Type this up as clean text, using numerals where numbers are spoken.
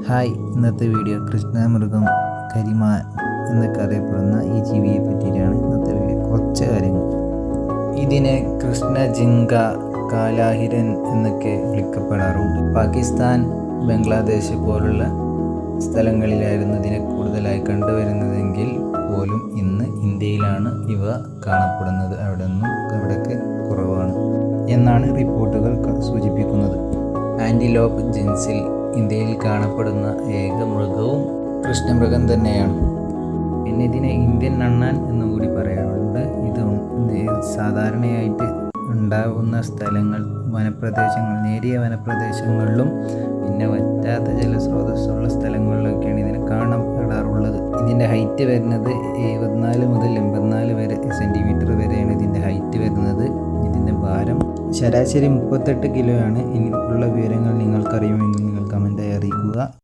Hi, ഇന്നത്തെ video കൃഷ്ണമൃഗം കരിമാൻ എന്നൊക്കെ അറിയപ്പെടുന്ന ഈ ജീവിയെ പറ്റിയിട്ടാണ് ഇന്നത്തെ വീഡിയോ. കുറച്ച് കാര്യങ്ങൾ. ഇതിനെ കൃഷ്ണജിങ്ക, കാലാഹിരൻ എന്നൊക്കെ വിളിക്കപ്പെടാറുണ്ട്. പാകിസ്ഥാൻ, ബംഗ്ലാദേശ് പോലുള്ള സ്ഥലങ്ങളിലായിരുന്നു ഇതിനെ കൂടുതലായി കണ്ടുവരുന്നതെങ്കിൽ പോലും ഇന്ന് ഇന്ത്യയിലാണ് ഇവ കാണപ്പെടുന്നത്. അവിടെയൊക്കെ കുറവാണ് എന്നാണ് റിപ്പോർട്ടുകൾ സൂചിപ്പിക്കുന്നത്. ആൻറ്റിലോപ്പ് ജീൻസിൽ ഇന്ത്യയിൽ കാണപ്പെടുന്ന ഏക മൃഗവും കൃഷ്ണമൃഗം തന്നെയാണ്. പിന്നെ ഇതിനെ ഇന്ത്യൻ അണ്ണാൻ എന്നും കൂടി പറയാറുണ്ട്. ഇത് സാധാരണയായിട്ട് ഉണ്ടാകുന്ന സ്ഥലങ്ങൾ വനപ്രദേശങ്ങൾ, നേരിയ വനപ്രദേശങ്ങളിലും പിന്നെ വറ്റാത്ത ജലസ്രോതസ്സുള്ള സ്ഥലങ്ങളിലൊക്കെയാണ് ഇതിനെ കാണപ്പെടാറുള്ളത്. ഇതിൻ്റെ ഹൈറ്റ് വരുന്നത് 74 മുതൽ 84 സെൻറ്റിമീറ്റർ വരെയാണ് ഇതിൻ്റെ ഹൈറ്റ് വരുന്നത്. ഇതിൻ്റെ ഭാരം ശരാശരി 38 കിലോയാണ്. ഇനിയുള്ള വിവരങ്ങൾ നിങ്ങൾക്കറിയുമെങ്കിൽ നിങ്ങൾ കമൻറ്റായി അറിയിക്കുക.